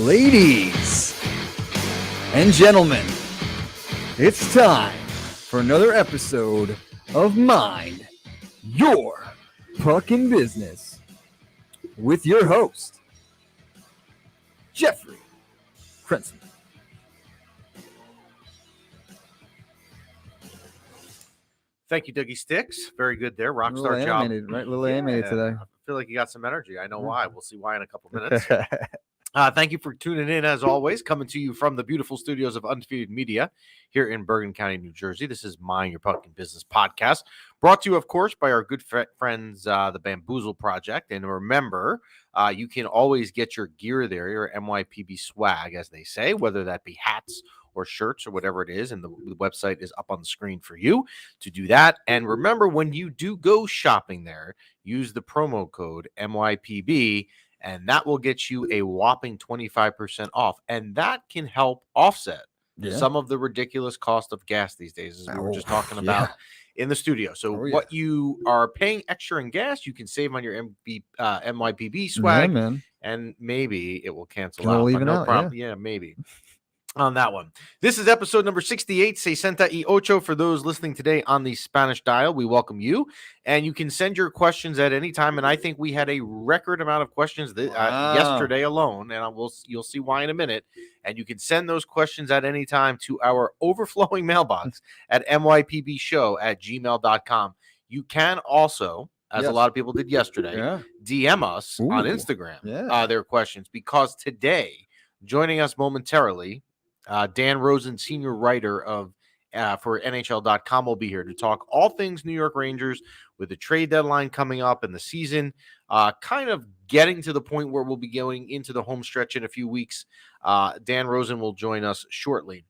Ladies and gentlemen, it's time for another episode of Mind Your Fucking Business with your host, Jeffrey Princeton. Thank you, Dougie Sticks. Very good there. Rockstar job. Animated, right? A little animated today. I feel like you got some energy. I know why. We'll see why in a couple minutes. Thank you for tuning in, as always, coming to you from the beautiful studios of Undefeated Media here in Bergen County, New Jersey. This is Mind Your Fucking Business podcast, brought to you, of course, by our good friends, the Bamboozle Project. And remember, you can always get your gear there, your MYPB swag, as they say, whether that be hats or shirts or whatever it is, and the website is up on the screen for you to do that. And remember, when you do go shopping there, use the promo code MYPB, and that will get you a whopping 25% off. And that can help offset some of the ridiculous cost of gas these days, as we were just talking about in the studio. So what you are paying extra in gas, you can save on your MYPB swag, and maybe it will cancel out. Even out, problem. Yeah, maybe. On that one. This is episode number 68, 68 for those listening today on the Spanish dial. We welcome you, and you can send your questions at any time, and I think we had a record amount of questions yesterday alone, and you'll see why in a minute, and you can send those questions at any time to our overflowing mailbox at mypbshow@gmail.com. You can also, as a lot of people did yesterday, DM us on Instagram their questions, because today, joining us momentarily, Dan Rosen, senior writer for NHL.com, will be here to talk all things New York Rangers with the trade deadline coming up and the season kind of getting to the point where we'll be going into the home stretch in a few weeks. Dan Rosen will join us shortly.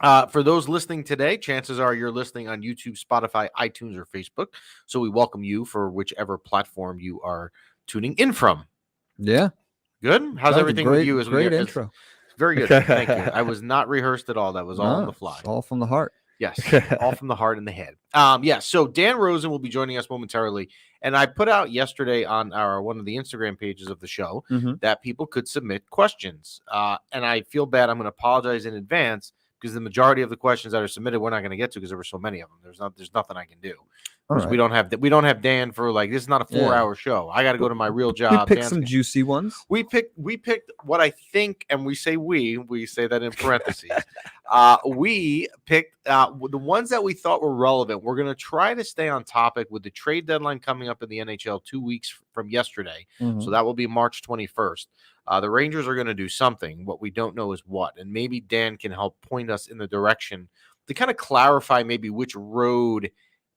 For those listening today, chances are you're listening on YouTube, Spotify, iTunes, or Facebook. So we welcome you for whichever platform you are tuning in from. Yeah. Good? How's everything with you? Great intro. Very good. Thank you. I was not rehearsed at all. That was all on the fly. All from the heart. Yes. All from the heart and the head. So Dan Rosen will be joining us momentarily. And I put out yesterday on one of the Instagram pages of the show that people could submit questions. And I feel bad. I'm going to apologize in advance, because the majority of the questions that are submitted, we're not going to get to, because there were so many of them. There's nothing I can do. Right. We don't have Dan for, like, this is not a 4-hour show. I got to go to my real job. We picked some juicy ones. We picked what I think, and we say that in parentheses. We picked the ones that we thought were relevant. We're going to try to stay on topic with the trade deadline coming up in the NHL 2 weeks from yesterday. So that will be March 21st. The Rangers are going to do something. What we don't know is what. And maybe Dan can help point us in the direction to kind of clarify maybe which road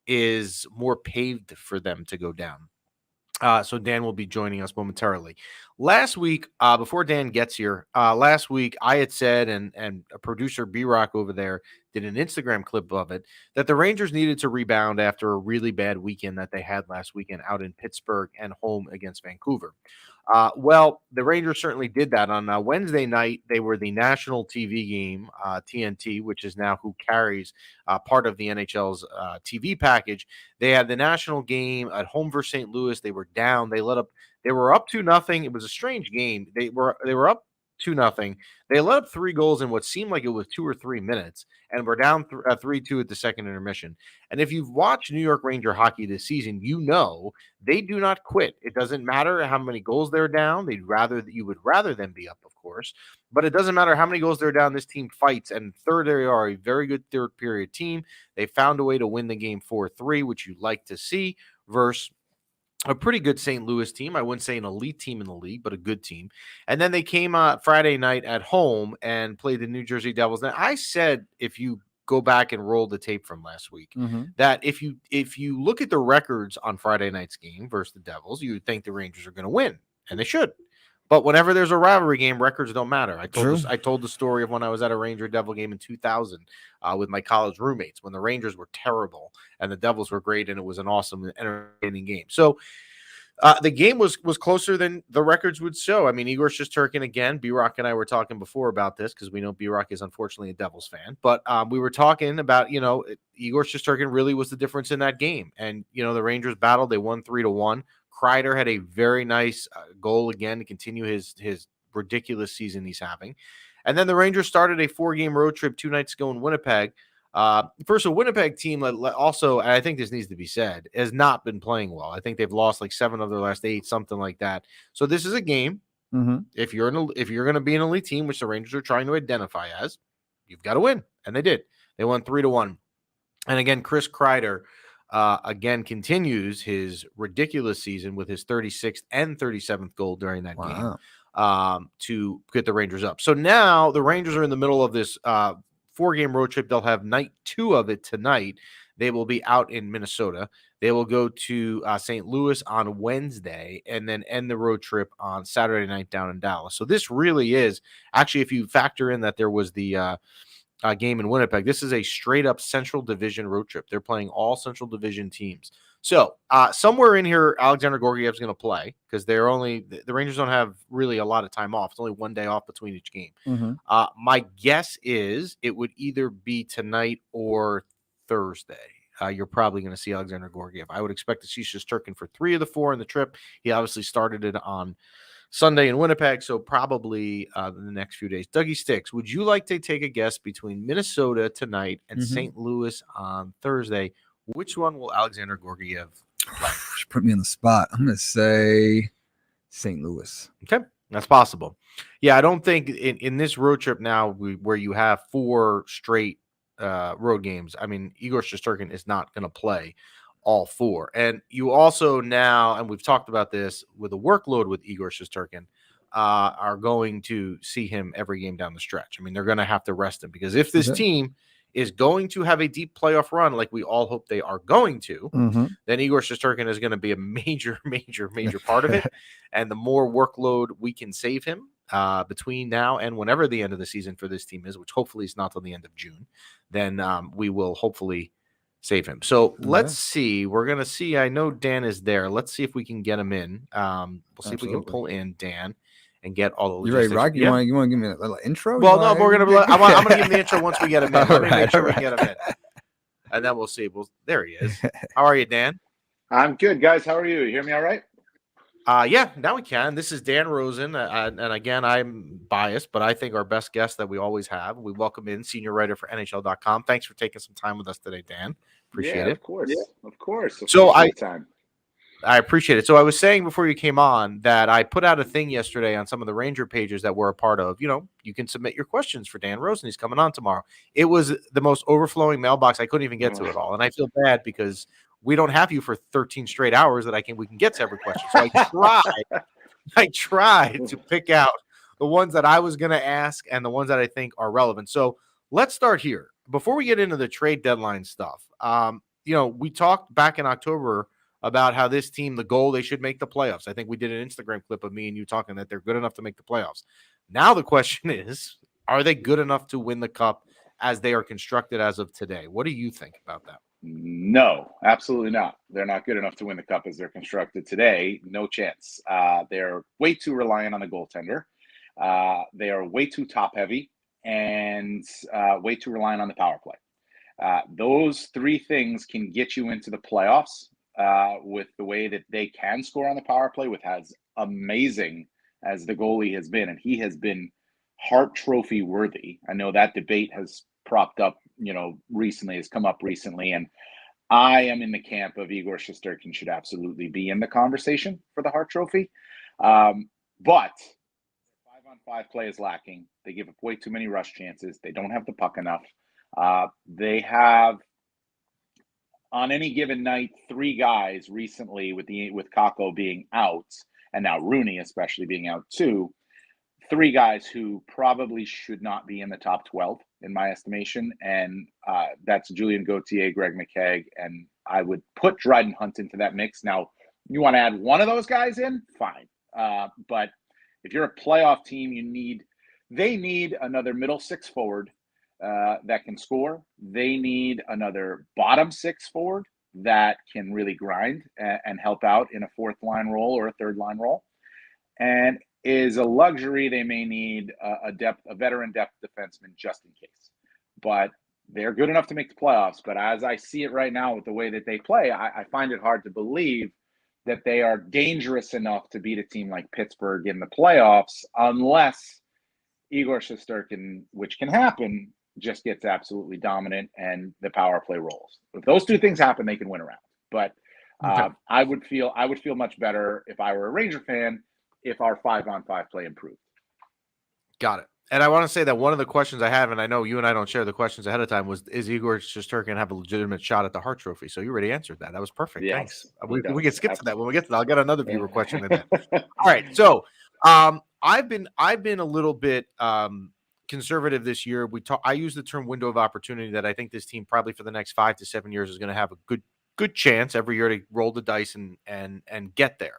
is more paved for them to go down. So Dan will be joining us momentarily. Last week, before Dan gets here, last week I had said, and a producer, B-Rock over there, did an Instagram clip of it, that the Rangers needed to rebound after a really bad weekend that they had last weekend out in Pittsburgh and home against Vancouver. Well, the Rangers certainly did that. On Wednesday night, they were the national TV game, TNT, which is now who carries part of the NHL's TV package. They had the national game at home versus St. Louis. They were down. They were up 2-0. It was a strange game. They were up 2-0. They let up 3 goals in what seemed like it was 2 or 3 minutes, and we're down 3-2 at the second intermission. And if you've watched New York Ranger hockey this season, you know they do not quit. It doesn't matter how many goals they're down. You would rather them be up, of course, but it doesn't matter how many goals they're down. This team fights, and third, they are a very good third period team. They found a way to win the game 4-3, which you'd like to see, versus a pretty good St. Louis team. I wouldn't say an elite team in the league, but a good team. And then they came Friday night at home and played the New Jersey Devils. Now, I said, if you go back and roll the tape from last week, that if you look at the records on Friday night's game versus the Devils, you would think the Rangers are going to win, and they should. But whenever there's a rivalry game, records don't matter. I told the story of when I was at a Ranger Devil game in 2000 with my college roommates, when the Rangers were terrible and the Devils were great, and it was an awesome, entertaining game. So the game was closer than the records would show. I mean, Igor Shesterkin, again, B-Rock and I were talking before about this, because we know B-Rock is unfortunately a Devils fan. But we were talking about, Igor Shesterkin really was the difference in that game. And, the Rangers battled. They won 3-1. Kreider had a very nice goal again to continue his ridiculous season he's having. And then the Rangers started a 4-game road trip 2 nights ago in Winnipeg. First, a Winnipeg team also, and I think this needs to be said, has not been playing well. I think they've lost like 7 of their last 8, something like that. So this is a game. If you're going to be an elite team, which the Rangers are trying to identify as, you've got to win, and they did. They won 3-1. And again, Chris Kreider again continues his ridiculous season with his 36th and 37th goal during that game to get the Rangers up. So now the Rangers are in the middle of this 4-game road trip. They'll have night 2 of it tonight. They will be out in Minnesota. They will go to St. Louis on Wednesday and then end the road trip on Saturday night down in Dallas. So this really is actually, if you factor in that there was the game in Winnipeg, this is a straight up Central Division road trip. They're playing all Central Division teams. So somewhere in here, Alexander Georgiev is going to play because the Rangers don't have really a lot of time off. It's only 1 day off between each game. My guess is it would either be tonight or Thursday. You're probably going to see Alexander Georgiev. I would expect to see Shesterkin for 3 of the 4 in the trip. He obviously started it on Sunday in Winnipeg, so probably in the next few days. Dougie Sticks, would you like to take a guess between Minnesota tonight and St. Louis on Thursday? Which one will Alexander Georgiev play? Put me on the spot. I'm going to say St. Louis. Okay, that's possible. Yeah, I don't think in this road trip now where you have 4 straight road games, I mean, Igor Shesterkin is not going to play all 4. And you also now, and we've talked about this with the workload with Igor Shesterkin, are going to see him every game down the stretch. I mean, they're going to have to rest him because if this team is going to have a deep playoff run like we all hope they are going to, then Igor Shesterkin is going to be a major, major, major part of it. And the more workload we can save him between now and whenever the end of the season for this team is, which hopefully is not till the end of June, then we will hopefully save him. So let's see. We're going to see. I know Dan is there. Let's see if we can get him in. We'll see if we can pull in Dan and get all the logistics. You ready, Rock? You want to give me a little intro? Well, no, we're going to. I'm going to give him the intro once we get him in. Let me make sure we get him in. And then we'll see. There he is. How are you, Dan? I'm good, guys. How are you? You hear me all right? Yeah, now we can. This is Dan Rosen, and again, I'm biased, but I think our best guest that we always have. We welcome in senior writer for NHL.com. Thanks for taking some time with us today, Dan. Appreciate it. Of course, of course. So I appreciate it. So I was saying before you came on that I put out a thing yesterday on some of the Ranger pages that we're a part of. You know, you can submit your questions for Dan Rosen. He's coming on tomorrow. It was the most overflowing mailbox. I couldn't even get to it all, and I feel bad because we don't have you for 13 straight hours that we can get to every question. So I tried to pick out the ones that I was going to ask and the ones that I think are relevant. So let's start here. Before we get into the trade deadline stuff, we talked back in October about how this team, the goal, they should make the playoffs. I think we did an Instagram clip of me and you talking that they're good enough to make the playoffs. Now the question is, are they good enough to win the cup as they are constructed as of today? What do you think about that? No, absolutely not. They're not good enough to win the cup as they're constructed today. No chance. They're way too reliant on the goaltender. They are way too top heavy and way too reliant on the power play. Those 3 things can get you into the playoffs with the way that they can score on the power play with as amazing as the goalie has been. And he has been Hart Trophy worthy. I know that debate has propped up, recently, has come up recently. And I am in the camp of Igor Shesterkin should absolutely be in the conversation for the Hart Trophy. But 5-on-5 play is lacking. They give up way too many rush chances. They don't have the puck enough. They have, on any given night, 3 guys recently with Kakko being out, and now Rooney especially being out too. 3 guys who probably should not be in the top 12 in my estimation, and that's Julien Gauthier, Greg McKegg, and I would put Dryden Hunt into that mix. Now, you want to add one of those guys in, fine. But if you're a playoff team, they need another middle 6 forward that can score. They need another bottom 6 forward that can really grind and help out in a 4th line role or a 3rd line role. And is a luxury. They may need a veteran depth defenseman just in case. But they're good enough to make the playoffs. But as I see it right now with the way that they play, I find it hard to believe that they are dangerous enough to beat a team like Pittsburgh in the playoffs unless Igor Shesterkin, which can happen, just gets absolutely dominant and the power play rolls. If those two things happen, they can win a round. But I would feel much better if I were a Ranger fan if our 5-on-5 play improved. Got it. And I want to say that one of the questions I have, and I know you and I don't share the questions ahead of time, was, is Igor Shesterkin have a legitimate shot at the Hart Trophy? So you already answered that. That was perfect. Yes, Thanks. We can skip Absolutely. to that when we get to that. I'll get another viewer question in that. All right. So I've been a little bit conservative this year. I use the term window of opportunity that I think this team probably for the next 5 to 7 years is going to have a good chance every year to roll the dice and get there.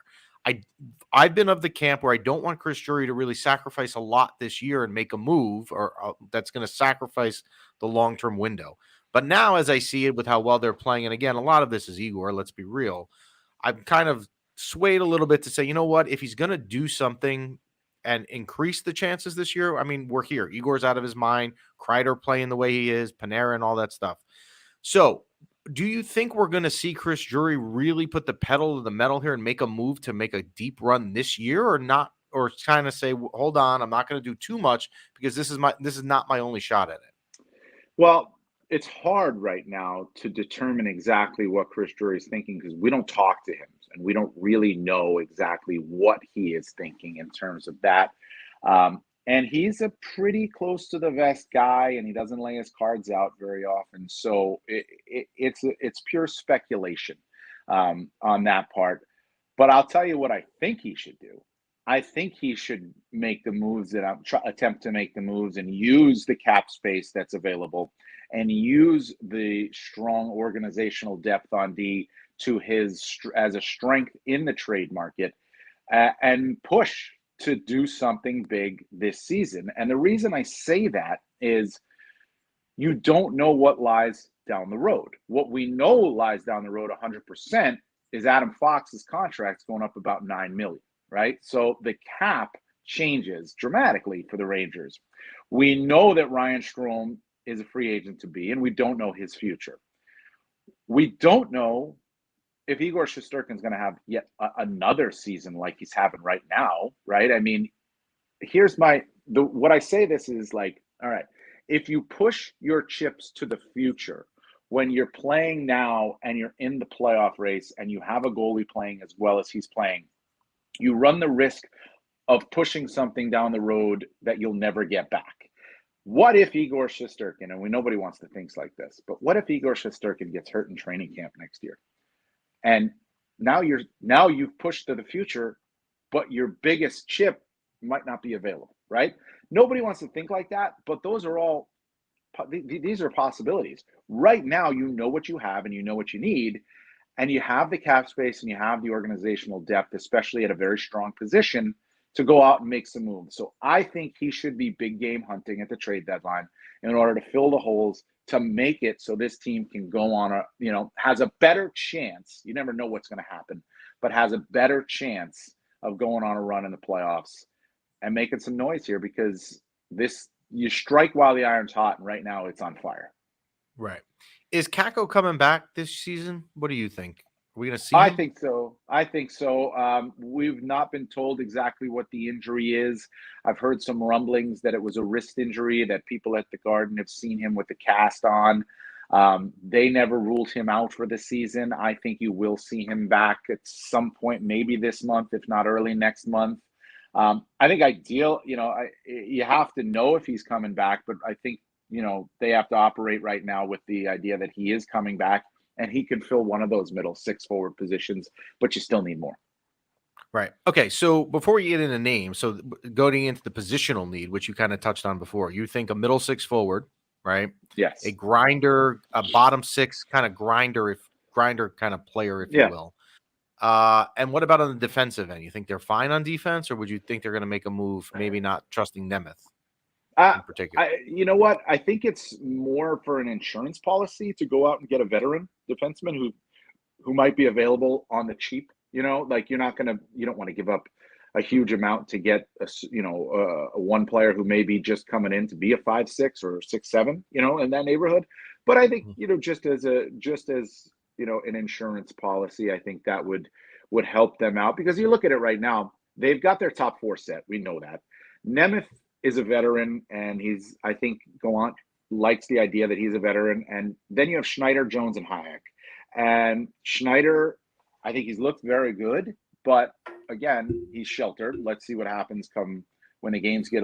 I've been of the camp where I don't want Chris Jarry to really sacrifice a lot this year and make a move or that's going to sacrifice the long-term window. But now, as I see it with how well they're playing, and again, a lot of this is Igor, let's be real, I'm kind of swayed a little bit to say, you know what, if he's going to do something and increase the chances this year, I mean, we're here. Igor's out of his mind, Kreider playing the way he is, Panarin, all that stuff. So do you think we're going to see Chris Jarry really put the pedal to the metal here and make a move to make a deep run this year, or not, or kind of say, hold on, I'm not going to do too much because this is not my only shot at it? Well, it's hard right now to determine exactly what Chris Jarry is thinking because we don't talk to him and we don't really know exactly what he is thinking in terms of that. And he's a pretty close to the vest guy, and he doesn't lay his cards out very often. So it's pure speculation on that part. But I'll tell you what I think he should do. I think he should make the moves attempt to make the moves and use the cap space that's available and use the strong organizational depth on D to as a strength in the trade market and push to do something big this season. And the reason I say that is you don't know what lies down the road. What we know lies down the road 100% is Adam Fox's contract's going up about $9 million, right? So the cap changes dramatically for the Rangers. We know that Ryan Strome is a free agent to be, and we don't know his future. We don't know if Igor Shesterkin is going to have yet another season like he's having right now, right? I mean, here's what I say this is like, all right, if you push your chips to the future when you're playing now and you're in the playoff race and you have a goalie playing as well as he's playing, you run the risk of pushing something down the road that you'll never get back. What if Igor Shesterkin, and nobody wants to think like this, but what if Igor Shesterkin gets hurt in training camp next year? And now you've pushed to the future, but your biggest chip might not be available, right? Nobody wants to think like that, but these are possibilities. Right now, you know what you have and you know what you need, and you have the cap space and you have the organizational depth, especially at a very strong position, to go out and make some moves. So I think he should be big game hunting at the trade deadline in order to fill the holes, to make it so this team can go on has a better chance. You never know what's going to happen, but has a better chance of going on a run in the playoffs and making some noise here because you strike while the iron's hot, and right now it's on fire. Right. Is Kakko coming back this season? What do you think? Are we going to see I him? think so. We've not been told exactly what the injury is. I've heard some rumblings that it was a wrist injury, that people at the Garden have seen him with the cast on. They never ruled him out for the season. I think you will see him back at some point, maybe this month, if not early next month. I think you have to know if he's coming back, but I think, they have to operate right now with the idea that he is coming back. And he can fill one of those middle 6 forward positions, but you still need more. Right. Okay. So before we get into names, so going into the positional need, which you kind of touched on before, you think a middle 6 forward, right? Yes. A grinder, a bottom 6 kind of grinder kind of player, if you will. And what about on the defensive end? You think they're fine on defense, or would you think they're going to make a move, maybe not trusting Nemeth? In particular, you know what? I think it's more for an insurance policy to go out and get a veteran defenseman who might be available on the cheap. You don't want to give up a huge amount to get a one player who may be just coming in to be a 5'6" or 6'7", in that neighborhood. But I think just as an insurance policy, I think that would would help them out, because you look at it right now, they've got their top 4 set. We know that. Nemeth is a veteran, and I think Gallant likes the idea that he's a veteran. And then you have Schneider, Jones, and Hayek. And Schneider, I think he's looked very good, but again, he's sheltered. Let's see what happens come when the games get,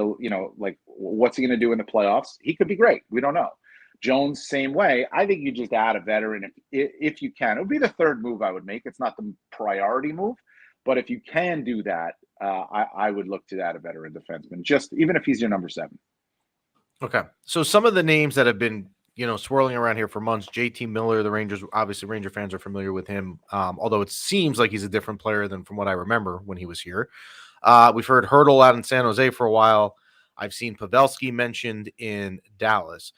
like what's he going to do in the playoffs? He could be great. We don't know. Jones, same way. I think you just add a veteran if you can. It would be the third move I would make. It's not the priority move, but if you can do that, I would look to add a veteran defenseman, just even if he's your number 7. Okay. So some of the names that have been, swirling around here for months, JT Miller, the Rangers, obviously Ranger fans are familiar with him. Although it seems like he's a different player than from what I remember when he was here. We've heard Hurdle out in San Jose for a while. I've seen Pavelski mentioned in Dallas.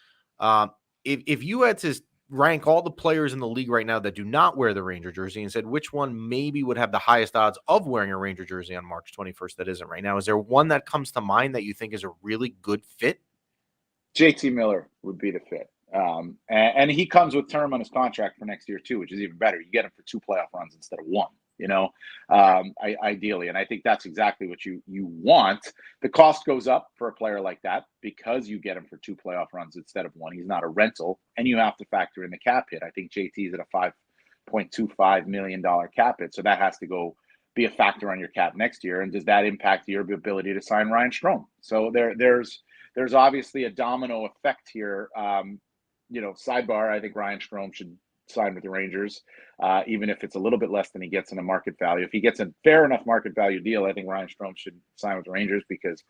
If you had to rank all the players in the league right now that do not wear the Ranger jersey and said which one maybe would have the highest odds of wearing a Ranger jersey on March 21st that isn't right now, is there one that comes to mind that you think is a really good fit? JT Miller would be the fit. And he comes with term on his contract for next year too, which is even better. You get him for 2 playoff runs instead of 1, ideally. And I think that's exactly what you want. The cost goes up for a player like that because you get him for 2 playoff runs instead of 1. He's not a rental, and you have to factor in the cap hit. I think JT is at a $5.25 million cap hit. So that has to go be a factor on your cap next year. And does that impact your ability to sign Ryan Strome? So there's obviously a domino effect here. Sidebar, I think Ryan Strome should sign with the Rangers, even if it's a little bit less than he gets in a market value. If he gets a fair enough market value deal, I think Ryan Strome should sign with the Rangers, because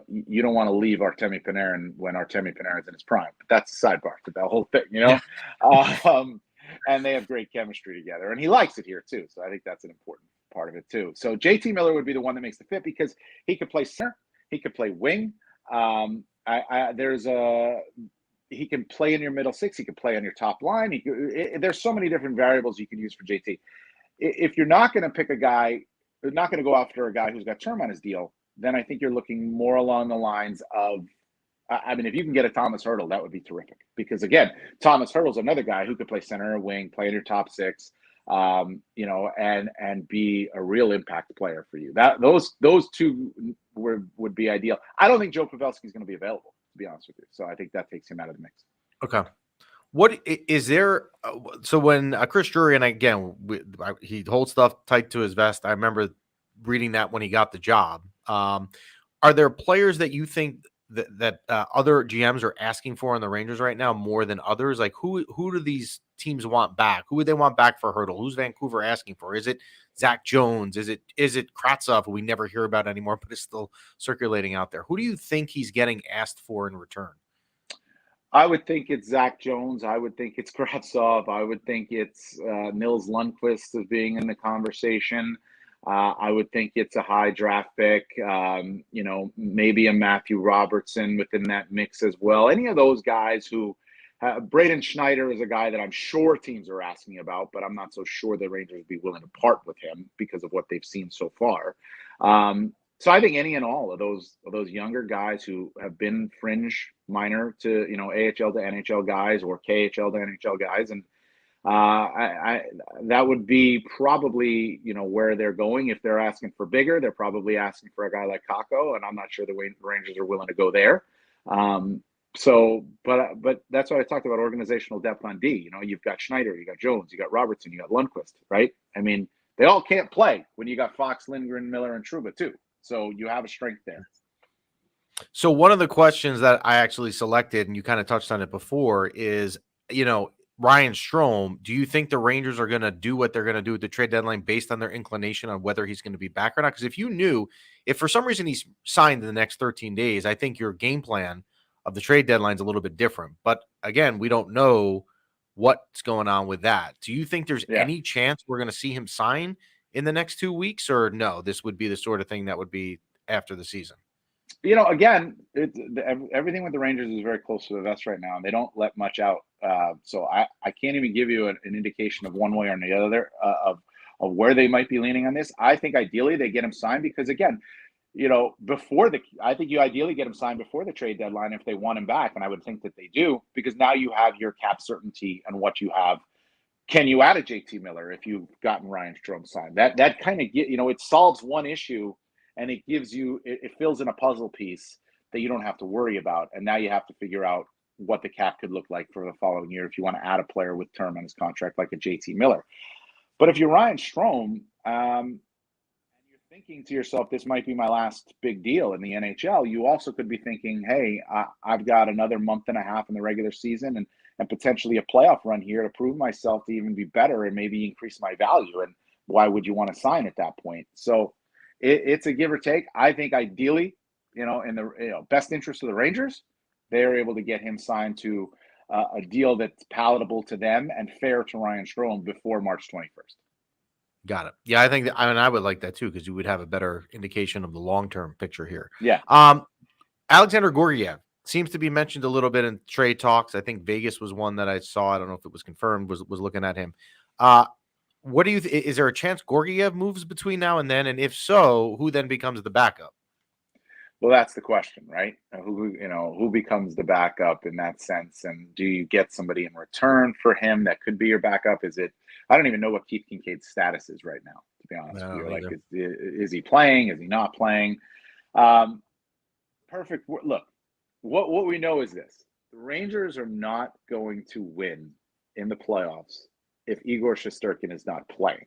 you don't want to leave Artemi Panarin when Artemi Panarin is in his prime. But that's a sidebar to that whole thing, and they have great chemistry together, and he likes it here too. So I think that's an important part of it too. So JT Miller would be the one that makes the fit, because he could play center, he could play wing. He can play in your middle 6. He can play on your top line. There's so many different variables you can use for JT. If you're not going to pick a guy, you're not going to go after a guy who's got term on his deal, then I think you're looking more along the lines of, if you can get a Thomas Hertl, that would be terrific. Because again, Thomas Hertl's another guy who could play center or wing, play in your top 6, and be a real impact player for you. Those 2 would be ideal. I don't think Joe Pavelski is going to be available, to be honest with you. So I think that takes him out of the mix. Okay. What is there? So when Chris Drury, and again, he holds stuff tight to his vest. I remember reading that when he got the job. Are there players that you think that other GMs are asking for in the Rangers right now more than others? Like who do these teams want back? Who would they want back for Hertl? Who's Vancouver asking for? Is it Zach Jones? Is it Kravtsov, who we never hear about anymore, but is still circulating out there? Who do you think he's getting asked for in return? I would think it's Zach Jones. I would think it's Kravtsov. I would think it's Nils Lundqvist as being in the conversation. I would think it's a high draft pick, maybe a Matthew Robertson within that mix as well. Any of those guys who Braden Schneider is a guy that I'm sure teams are asking about, but I'm not so sure the Rangers would be willing to part with him because of what they've seen so far. So I think any and all of those younger guys who have been fringe minor to, AHL to NHL guys or KHL to NHL guys. And that would be probably, where they're going. If they're asking for bigger, they're probably asking for a guy like Kakko, and I'm not sure the Rangers are willing to go there. But that's what I talked about, organizational depth on D. You've got Schneider, you got Jones, you got Robertson, you got Lundqvist, right? They all can't play when you got Fox, Lindgren, Miller, and Trouba too. So you have a strength there. So one of the questions that I actually selected, and you kind of touched on it before, is, Ryan Strome, do you think the Rangers are going to do what they're going to do at the trade deadline based on their inclination on whether he's going to be back or not? Because if for some reason he's signed in the next 13 days, I think your game plan of the trade deadline is a little bit different. But again, we don't know what's going on with that. Do you think there's any chance we're going to see him sign in the next 2 weeks, or no, this would be the sort of thing that would be after the season? Again, everything with the Rangers is very close to the vest right now, and they don't let much out. So I can't even give you an indication of one way or the other of where they might be leaning on this. I think ideally they get him signed because, again, I think you ideally get him signed before the trade deadline if they want him back, and I would think that they do, because now you have your cap certainty and what you have Can you add a JT Miller if you've gotten Ryan Strome signed? That kind of it solves one issue, and it gives you it fills in a puzzle piece that you don't have to worry about. And now you have to figure out what the cap could look like for the following year if you want to add a player with term on his contract like a JT Miller. But if you're Ryan Strome, and you're thinking to yourself, this might be my last big deal in the NHL, you also could be thinking, hey, I've got another month and a half in the regular season and potentially a playoff run here to prove myself to even be better and maybe increase my value. And why would you want to sign at that point? So it's a give or take. I think ideally, in the best interest of the Rangers, they are able to get him signed to a deal that's palatable to them and fair to Ryan Strome before March 21st. Got it. Yeah, I think I would like that too, because you would have a better indication of the long-term picture here. Yeah. Alexander Georgiev seems to be mentioned a little bit in trade talks. I think Vegas was one that I saw. I don't know if it was confirmed, was looking at him. What do you is there a chance Georgiev moves between now and then? And if so, who then becomes the backup? Well, that's the question, right? Who becomes the backup in that sense? And do you get somebody in return for him that could be your backup? I don't even know what Keith Kincaid's status is right now, to be honest with you. Like, is he playing? Is he not playing? Perfect. Look, what we know is this. The Rangers are not going to win in the playoffs if Igor Shesterkin is not playing.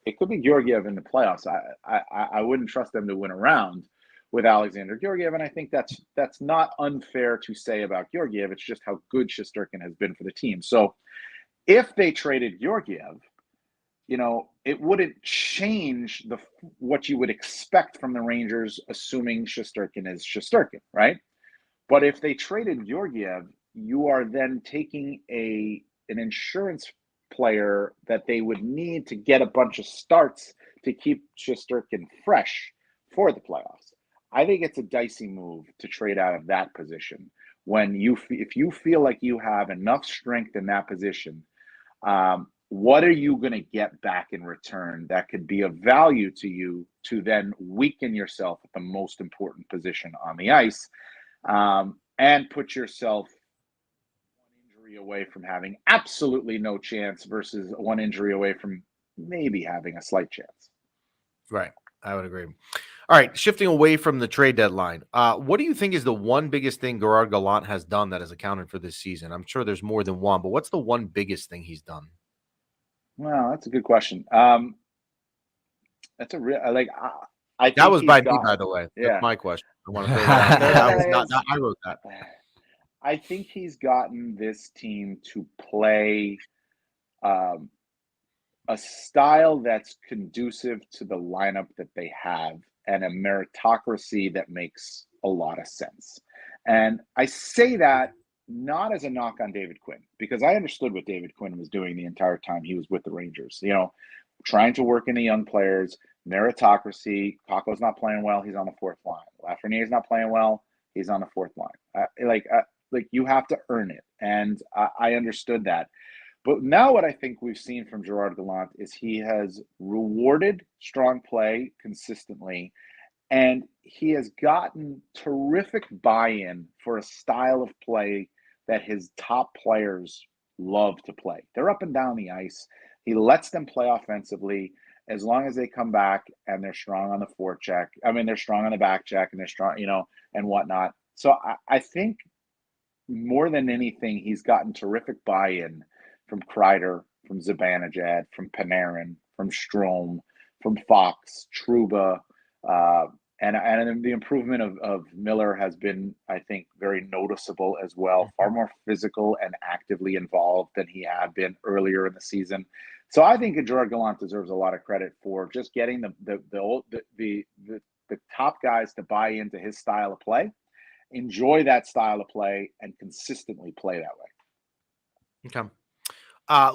It could be Georgiev in the playoffs. I wouldn't trust them to win a round with Alexander Georgiev, and I think that's not unfair to say about Georgiev. It's just how good Shesterkin has been for the team. So if they traded Georgiev, it wouldn't change what you would expect from the Rangers, assuming Shesterkin is Shesterkin, right? But if they traded Georgiev, you are then taking an insurance player that they would need to get a bunch of starts to keep Shesterkin fresh for the playoffs. I think it's a dicey move to trade out of that position when if you feel like you have enough strength in that position. What are you going to get back in return that could be of value to you to then weaken yourself at the most important position on the ice, and put yourself one injury away from having absolutely no chance versus one injury away from maybe having a slight chance? Right. I would agree. All right, shifting away from the trade deadline, what do you think is the one biggest thing Gerard Gallant has done that has accounted for this season? I'm sure there's more than one, but what's the one biggest thing he's done? Well, that's a good question. That's a real I that was by me, by the way. Yeah. That's my question. I want to throw that out there. I wrote that. I think he's gotten this team to play a style that's conducive to the lineup that they have and a meritocracy that makes a lot of sense. And I say that not as a knock on David Quinn, because I understood what David Quinn was doing the entire time he was with the Rangers, trying to work in the young players, meritocracy. Kakko's not playing well, he's on the fourth line. Lafreniere's not playing well, he's on the fourth line. You have to earn it. And I understood that. But now what I think we've seen from Gerard Gallant is he has rewarded strong play consistently, and he has gotten terrific buy-in for a style of play that his top players love to play. They're up and down the ice. He lets them play offensively as long as they come back and they're strong on the forecheck. I mean, they're strong on the back check and they're strong, and whatnot. So I think more than anything, he's gotten terrific buy-in from Kreider, from Zibanejad, from Panarin, from Strome, from Fox, Trouba, and the improvement of Miller has been, I think, very noticeable as well. Far more physical and actively involved than he had been earlier in the season. So I think Gerard Gallant deserves a lot of credit for just getting the top guys to buy into his style of play, enjoy that style of play, and consistently play that way. Okay.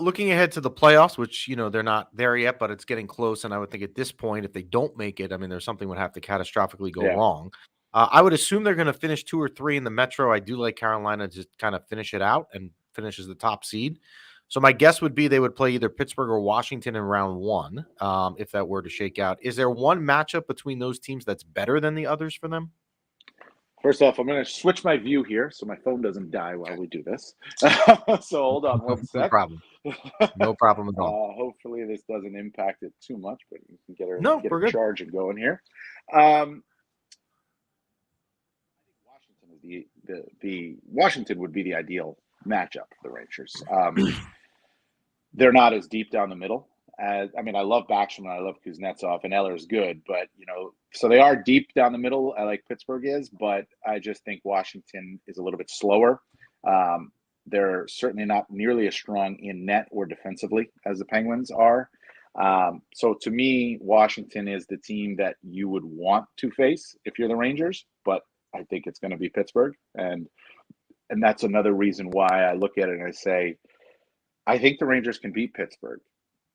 Looking ahead to the playoffs, which, they're not there yet, but it's getting close. And I would think at this point, if they don't make it, there's something would have to catastrophically go wrong. I would assume they're going to finish 2 or 3 in the Metro. I do like Carolina to kind of finish it out and finish as the top seed. So my guess would be they would play either Pittsburgh or Washington in round 1, if that were to shake out. Is there one matchup between those teams that's better than the others for them? First off, I'm going to switch my view here so my phone doesn't die while we do this. So hold on one No sec. problem. No problem at all. Hopefully this doesn't impact it too much, but you can get No, her we're good. charging going here. Washington is the Washington would be the ideal matchup for the Rangers. They're not as deep down the middle. I love Backstrom and I love Kuznetsov, and Eller's good, but so they are deep down the middle, like Pittsburgh is. But I just think Washington is a little bit slower. They're certainly not nearly as strong in net or defensively as the Penguins are. So to me, Washington is the team that you would want to face if you're the Rangers. But I think it's going to be Pittsburgh, and that's another reason why I look at it and I say, I think the Rangers can beat Pittsburgh,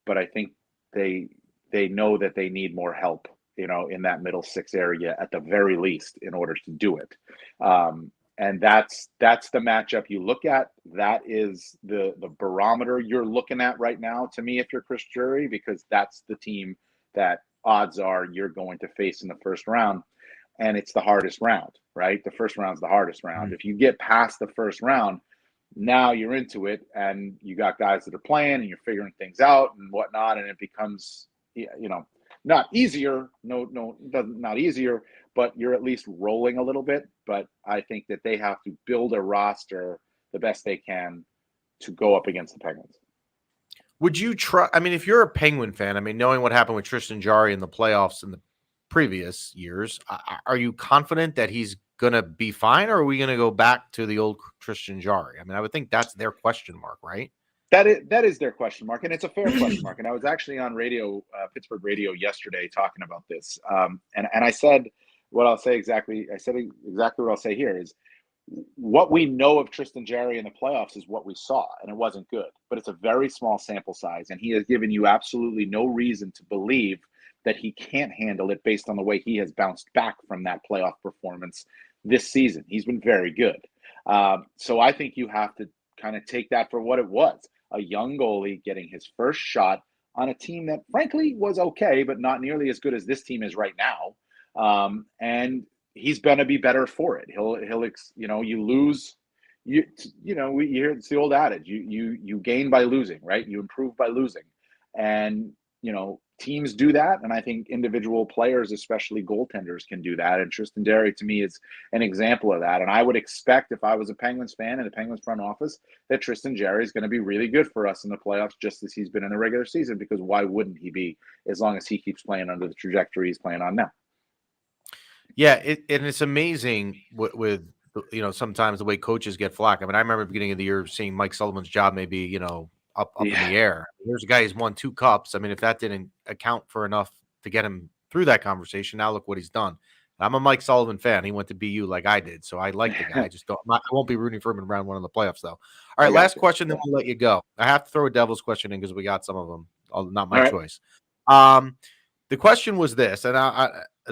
but I think they know that they need more help, in that middle six area at the very least in order to do it. And that's the matchup you look at. That is the barometer you're looking at right now to me if you're Chris Jarry, because that's the team that odds are you're going to face in the first round. And it's the hardest round, right? The first round's the hardest round. Mm-hmm. If you get past the first round, now you're into it and you got guys that are playing and you're figuring things out and whatnot. And it becomes, not easier. Not easier, but you're at least rolling a little bit. But I think that they have to build a roster the best they can to go up against the Penguins. Would you try? I mean, if you're a Penguin fan, knowing what happened with Tristan Jarry in the playoffs in the previous years, are you confident that he's going to be fine, or are we going to go back to the old Tristan Jarry? I would think that's their question mark, right? That is their question mark, and it's a fair question mark. And I was actually on radio, Pittsburgh radio yesterday, talking about this. And I said what I'll say exactly. I said exactly what I'll say here is what we know of Tristan Jarry in the playoffs is what we saw, and it wasn't good. But it's a very small sample size, and he has given you absolutely no reason to believe that he can't handle it based on the way he has bounced back from that playoff performance this season. He's been very good. So I think you have to kind of take that for what it was. A young goalie getting his first shot on a team that frankly was okay, but not nearly as good as this team is right now. And he's going to be better for it. You lose, you hear it's the old adage, you gain by losing, right? You improve by losing. And, teams do that, and I think individual players, especially goaltenders, can do that. And Tristan Jarry, to me, is an example of that. And I would expect, if I was a Penguins fan in the Penguins front office, that Tristan Jarry is going to be really good for us in the playoffs, just as he's been in the regular season, because why wouldn't he be, as long as he keeps playing under the trajectory he's playing on now? Yeah, and it's amazing with sometimes the way coaches get flack. I remember at the beginning of the year seeing Mike Sullivan's job maybe, up in the air. Here's a guy who's won 2 cups. If that didn't account for enough to get him through that conversation, now look what he's done. I'm a Mike Sullivan fan. He went to BU like I did, so I like the guy. I won't be rooting for him in round 1 of the playoffs, though. All right, last question, then we'll let you go. I have to throw a Devil's question in because we got some of them. Not my choice. The question was this, and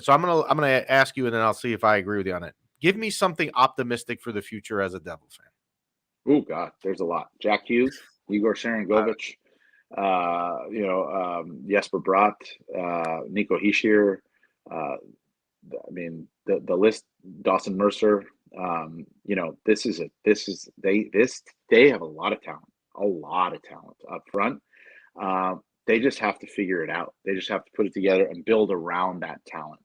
so I'm gonna ask you, and then I'll see if I agree with you on it. Give me something optimistic for the future as a Devils fan. Oh God, there's a lot. Jack Hughes, Igor Sharangovich, Jesper Bratt, Nico Hischier. The list. Dawson Mercer. They have a lot of talent up front. They just have to figure it out. They just have to put it together and build around that talent.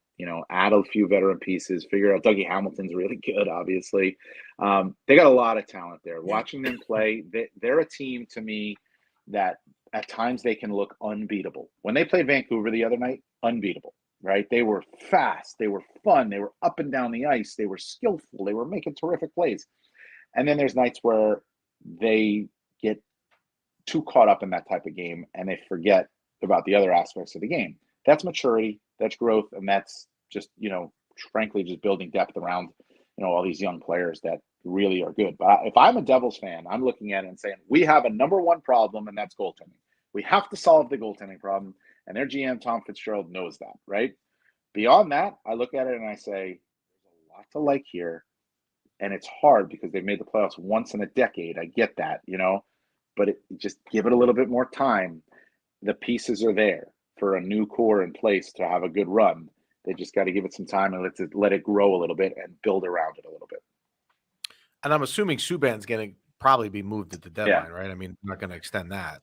Add a few veteran pieces, figure out Dougie Hamilton's really good, obviously. They got a lot of talent there. Watching them play, they're a team to me that at times they can look unbeatable. When they played Vancouver the other night, unbeatable, right? They were fast. They were fun. They were up and down the ice. They were skillful. They were making terrific plays. And then there's nights where they get too caught up in that type of game and they forget about the other aspects of the game. That's maturity, that's growth, and that's just, frankly, just building depth around, all these young players that really are good. But if I'm a Devils fan, I'm looking at it and saying, we have a number one problem, and that's goaltending. We have to solve the goaltending problem, and their GM, Tom Fitzgerald, knows that, right? Beyond that, I look at it and I say, there's a lot to like here, and it's hard because they've made the playoffs once in a decade. I get that, but just give it a little bit more time. The pieces are there for a new core in place to have a good run. They just got to give it some time and let it grow a little bit and build around it a little bit. And I'm assuming Subban's going to probably be moved at the deadline, right? I mean, not going to extend that.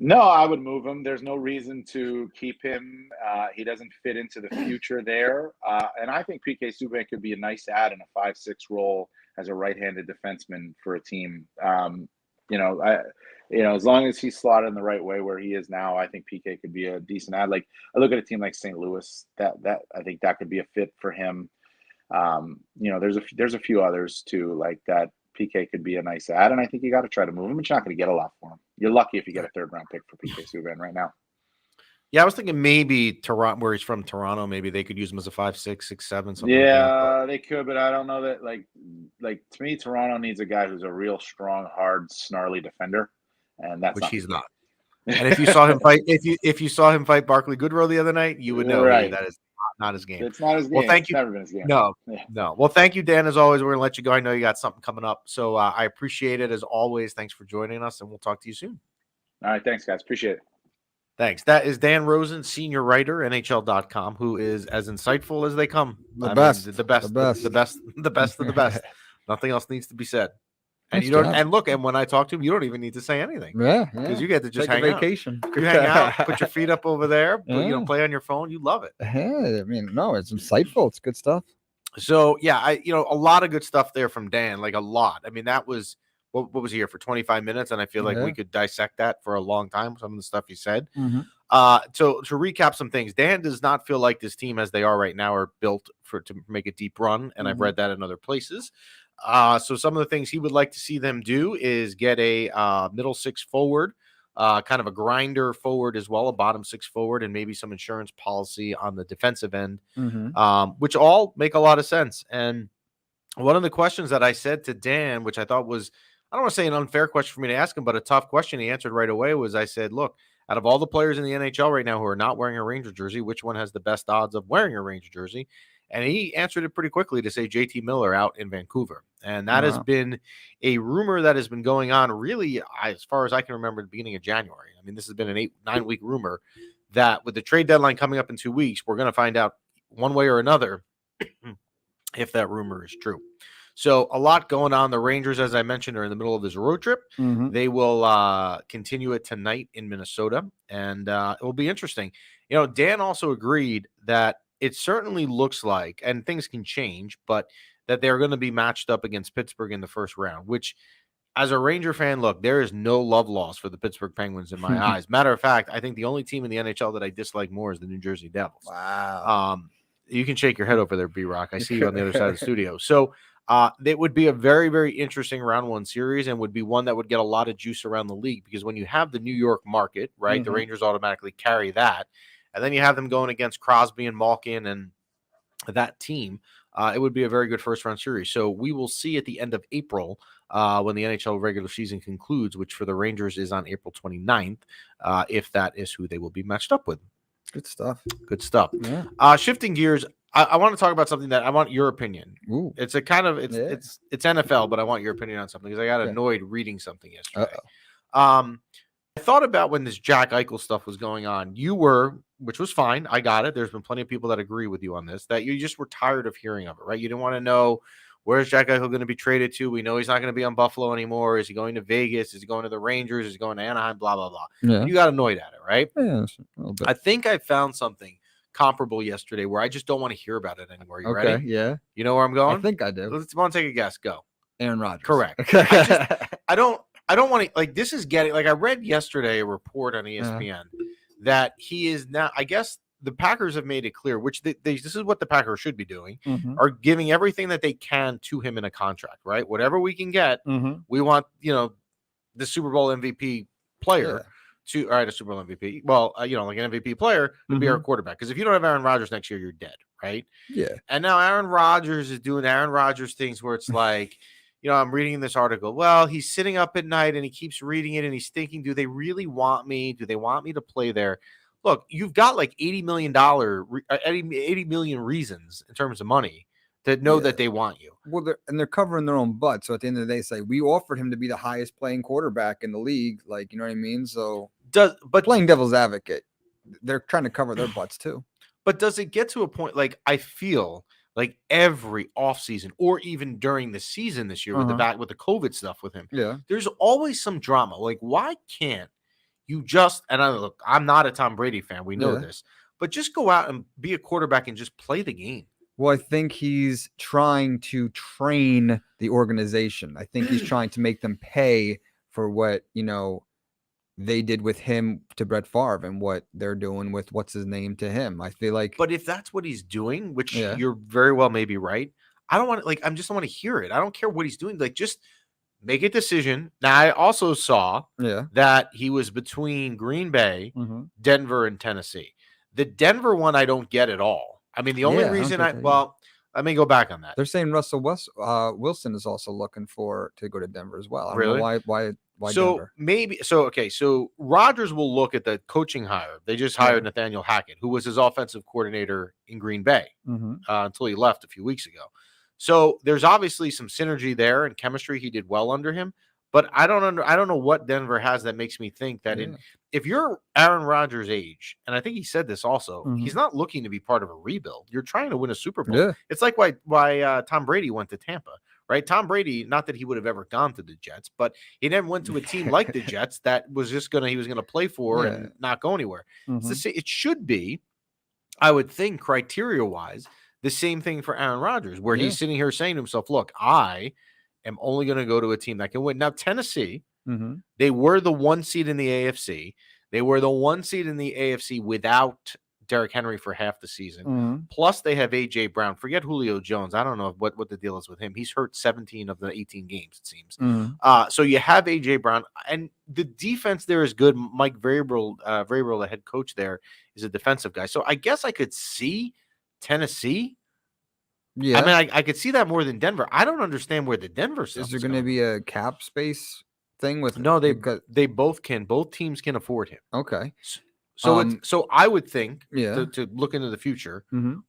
No, I would move him. There's no reason to keep him. He doesn't fit into the future there. And I think PK Subban could be a nice add in a 5-6 role as a right-handed defenseman for a team. As long as he's slotted in the right way where he is now, I think PK could be a decent add. Like I look at a team like St. Louis, that I think that could be a fit for him. There's a few others too, like that. PK could be a nice add, and I think you got to try to move him, but you're not going to get a lot for him. You're lucky if you get a 3rd-round pick for PK Subban right now. Yeah, I was thinking maybe Toronto, where he's from, Toronto, maybe they could use him as a 5, 6, 6, 7, something like that. They could, but I don't know that. Like to me, Toronto needs a guy who's a real strong, hard, snarly defender, and that's which he's not. And if you saw him fight, if you saw him fight Barclay Goodrow the other night, you would know that is not his game. It's not his game. Well, thank it's you. Never been his game. No. Well, thank you, Dan. As always, we're gonna let you go. I know you got something coming up, so I appreciate it as always. Thanks for joining us, and we'll talk to you soon. All right, thanks, guys. Appreciate it. Thanks. That is Dan Rosen, senior writer, NHL.com, who is as insightful as they come. The best of the best. Nothing else needs to be said. And Nice you don't. job. And look, and when I talk to him, you don't even need to say anything. Yeah, because you get to just take hang a vacation. out. You hang out, put your feet up over there, Yeah. play on your phone. You love it. Yeah, I mean, no, it's insightful. It's good stuff. So yeah, a lot of good stuff there from Dan, like a lot. I mean, that was what was he here for 25 minutes, and I feel like we could dissect that for a long time. Some of the stuff he said. Mm-hmm. To recap some things, Dan does not feel like this team as they are right now are built to make a deep run, and I've read that in other places. So some of the things he would like to see them do is get a middle 6 forward, kind of a grinder forward as well, a bottom 6 forward, and maybe some insurance policy on the defensive end, which all make a lot of sense. And one of the questions that I said to Dan, which I thought was, I don't want to say an unfair question for me to ask him, but a tough question he answered right away was, I said, look, out of all the players in the NHL right now who are not wearing a Ranger jersey, which one has the best odds of wearing a Ranger jersey? And he answered it pretty quickly to say JT Miller out in Vancouver. And that has been a rumor that has been going on really, as far as I can remember, at the beginning of January. I mean, this has been an 8-9-week rumor that with the trade deadline coming up in 2 weeks, we're going to find out one way or another if that rumor is true. So a lot going on. The Rangers, as I mentioned, are in the middle of this road trip. They will continue it tonight in Minnesota, and it will be interesting. Dan also agreed that it certainly looks like, and things can change, but that they're going to be matched up against Pittsburgh in the first round, which as a Ranger fan, look, there is no love lost for the Pittsburgh Penguins in my eyes. Matter of fact, I think the only team in the NHL that I dislike more is the New Jersey Devils. Wow. You can shake your head over there, B-Rock. I see you on the other side of the studio. So it would be a very, very interesting round 1 series and would be one that would get a lot of juice around the league because when you have the New York market, right, the Rangers automatically carry that. And then you have them going against Crosby and Malkin and that team. It would be a very good first-round series. So we will see at the end of April when the NHL regular season concludes, which for the Rangers is on April 29th, if that is who they will be matched up with. Good stuff. Good stuff. Yeah. Shifting gears, I want to talk about something that I want your opinion. Ooh. It's a kind of it's NFL, but I want your opinion on something because I got annoyed reading something yesterday. I thought about when this Jack Eichel stuff was going on. You were, which was fine. I got it. There's been plenty of people that agree with you on this, that you just were tired of hearing of it, right? You didn't want to know, where's Jack Eichel going to be traded to? We know he's not going to be on Buffalo anymore. Is he going to Vegas? Is he going to the Rangers? Is he going to Anaheim? Blah, blah, blah. Yeah. You got annoyed at it, right? Yeah, a little bit. I think I found something comparable yesterday where I just don't want to hear about it anymore. You ready? Yeah. You know where I'm going? I think I do. Let's take a guess. Go. Aaron Rodgers. Correct. I don't want to, like, this is getting, like, I read yesterday a report on ESPN that he is now, I guess the Packers have made it clear, which this is what the Packers should be doing, are giving everything that they can to him in a contract, right? Whatever we can get, we want, the Super Bowl MVP player to, all right, a Super Bowl MVP. Well, like an MVP player to be our quarterback. Because if you don't have Aaron Rodgers next year, you're dead, right? Yeah. And now Aaron Rodgers is doing Aaron Rodgers things where it's like, I'm reading this article. Well, he's sitting up at night and he keeps reading it and he's thinking, do they really want me? Do they want me to play there? Look, you've got like $80 million reasons in terms of money to know that they want you. Well, they're covering their own butt. So at the end of the day, say we offered him to be the highest playing quarterback in the league. Like, you know what I mean? So, but playing devil's advocate, they're trying to cover their butts too. But does it get to a point, like, I feel like every offseason or even during the season this year with the COVID stuff with him, Yeah. there's always some drama. Like, why can't you just, and look, I'm not a Tom Brady fan, we know this, but just go out and be a quarterback and just play the game. Well, I think he's trying to train the organization. I think he's trying to make them pay for what, they did with him to Brett Favre and what they're doing with what's his name to him. I feel like, but if that's what he's doing, which you're very well maybe right, I don't want to, like, I just don't want to hear it. I don't care what he's doing. Like, just make a decision. Now, I also saw that he was between Green Bay, Denver, and Tennessee. The Denver one, I don't get at all. I mean, the only reason let me go back on that. They're saying Russell Wilson is also looking to go to Denver as well. I don't know why so Denver? So Rodgers will look at the coaching hire. They just hired Nathaniel Hackett, who was his offensive coordinator in Green Bay until he left a few weeks ago. So there's obviously some synergy there and chemistry. He did well under him, but I don't know what Denver has that makes me think that if you're Aaron Rodgers' age, and I think he said this also, he's not looking to be part of a rebuild. You're trying to win a Super Bowl. Yeah. It's like why Tom Brady went to Tampa, right? Tom Brady, not that he would have ever gone to the Jets, but he never went to a team like the Jets that was just he was gonna play for and not go anywhere. It should be, I would think, criteria-wise, the same thing for Aaron Rodgers, where he's sitting here saying to himself, look, I am only going to go to a team that can win. Now, Tennessee, they were the 1 seed in the AFC. They were the 1 seed in the AFC without Derrick Henry for half the season. Plus, they have A.J. Brown. Forget Julio Jones. I don't know what the deal is with him. He's hurt 17 of the 18 games, it seems. So you have A.J. Brown, and the defense there is good. Mike Vrabel, the head coach there, is a defensive guy. So I guess I could see Tennessee. Yeah, I mean, I could see that more than Denver. I don't understand where the Denver stuff is there going to be a cap space thing with? No, they both can. Both teams can afford him. Okay. So I would think to look into the future,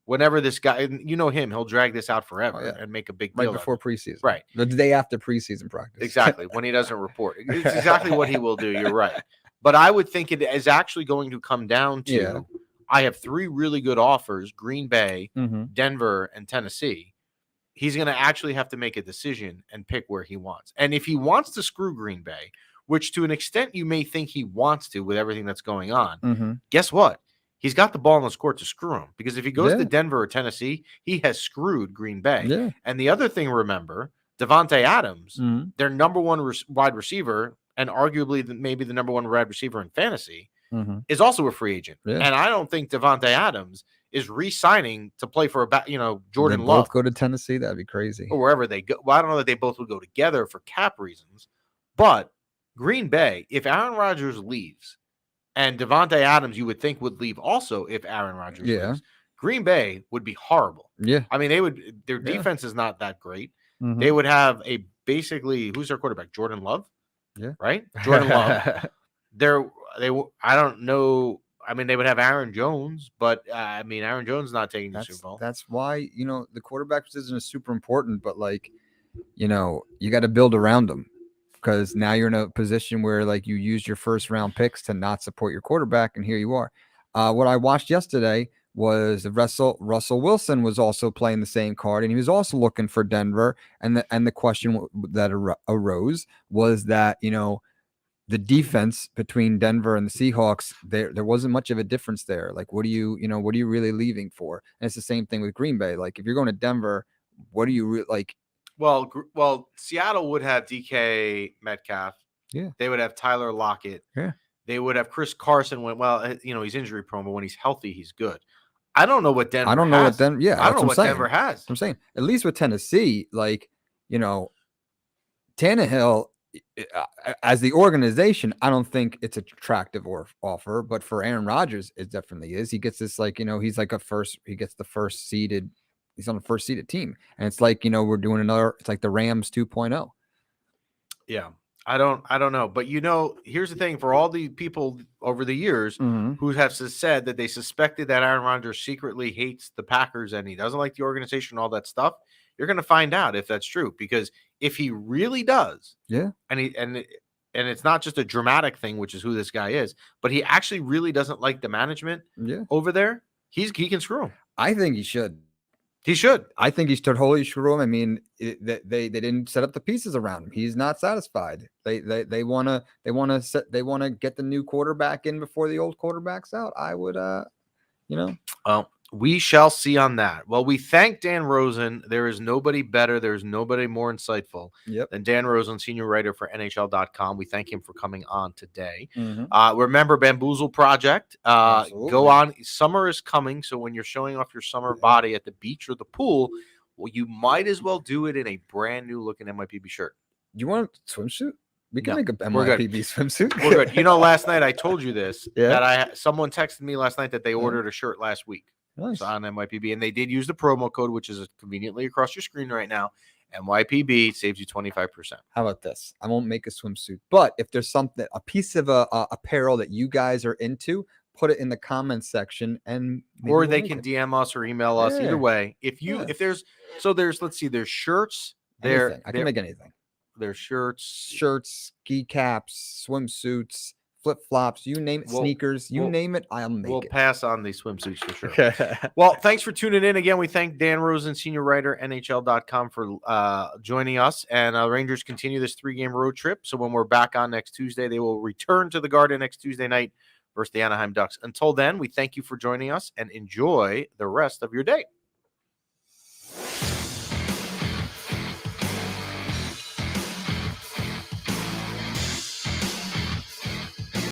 whenever this guy, and you know him, he'll drag this out forever and make a big deal right before preseason. Right. The day after preseason practice. Exactly. When he doesn't report. It's exactly what he will do. You're right. But I would think it is actually going to come down to I have 3 really good offers, Green Bay, Denver, and Tennessee. He's going to actually have to make a decision and pick where he wants. And if he wants to screw Green Bay, which to an extent you may think he wants to with everything that's going on, guess what? He's got the ball in his court to screw him. Because if he goes to Denver or Tennessee, he has screwed Green Bay. Yeah. And the other thing, remember, Devontae Adams, their number 1 wide receiver, and arguably maybe the number 1 wide receiver in fantasy, is also a free agent. Yeah. And I don't think Devontae Adams is re-signing to play for Jordan Love. Both go to Tennessee? That'd be crazy. Or wherever they go. Well, I don't know that they both would go together for cap reasons. But Green Bay, if Aaron Rodgers leaves, and Devontae Adams, you would think, would leave also if Aaron Rodgers leaves, Green Bay would be horrible. Yeah. I mean, their defense is not that great. They would have who's their quarterback? Jordan Love? Yeah. Right? Jordan Love. I don't know. I mean, they would have Aaron Jones, but I mean, Aaron Jones is not taking the Super Bowl. That's why, the quarterback position is super important, but you got to build around them, because now you're in a position where you used your first round picks to not support your quarterback. And here you are. What I watched yesterday was Russell Wilson was also playing the same card, and he was also looking for Denver. And the question that arose was that, the defense between Denver and the Seahawks, there wasn't much of a difference there. What are you really leaving for? And it's the same thing with Green Bay. If you're going to Denver, what do you like? Well, Seattle would have DK Metcalf. Yeah. They would have Tyler Lockett. Yeah. They would have Chris Carson he's injury prone, but when he's healthy, he's good. I don't know what Denver has. I don't know what Denver. Yeah. I don't know what Denver has. I'm saying, at least with Tennessee, Tannehill, as the organization, I don't think it's attractive or offer, but for Aaron Rodgers, it definitely is. He gets this, he gets the first seeded. He's on the first seeded team. And it's we're doing it's like the Rams 2.0. Yeah. I don't know. But here's the thing, for all the people over the years who have said that they suspected that Aaron Rodgers secretly hates the Packers and he doesn't like the organization, all that stuff, you're going to find out if that's true. Because if he really does, and it's not just a dramatic thing, which is who this guy is, but he actually really doesn't like the management over there, He can screw him. I think he should. He should. I think he should wholly screw him. I mean, they didn't set up the pieces around him. He's not satisfied. They want to get the new quarterback in before the old quarterback's out. I would, We shall see on that. Well, we thank Dan Rosen. There is nobody better. There's nobody more insightful than Dan Rosen, senior writer for NHL.com. We thank him for coming on today. Remember Bamboozle Project. Go on. Summer is coming, so when you're showing off your summer body at the beach or the pool, well, you might as well do it in a brand new looking MYPB shirt. You want a swimsuit? We can make a MYPB swimsuit. We're good. Last night I told you this. That someone texted me last night that they ordered a shirt last week. Nice. On MYPB, and they did use the promo code, which is conveniently across your screen right now. MYPB saves you 25%. How about this? I won't make a swimsuit, but if there's a piece of apparel that you guys are into, put it in the comments section, and or they can DM us or email us. Either way, if there's let's see, there's shirts. I can make anything. There's shirts, ski caps, swimsuits, flip-flops, you name it, sneakers, you name it, I'll make it. We'll pass on these swimsuits for sure. Well, thanks for tuning in. Again, we thank Dan Rosen, senior writer, NHL.com, for joining us. And Rangers continue this 3-game road trip. So when we're back on next Tuesday, they will return to the Garden next Tuesday night versus the Anaheim Ducks. Until then, we thank you for joining us and enjoy the rest of your day.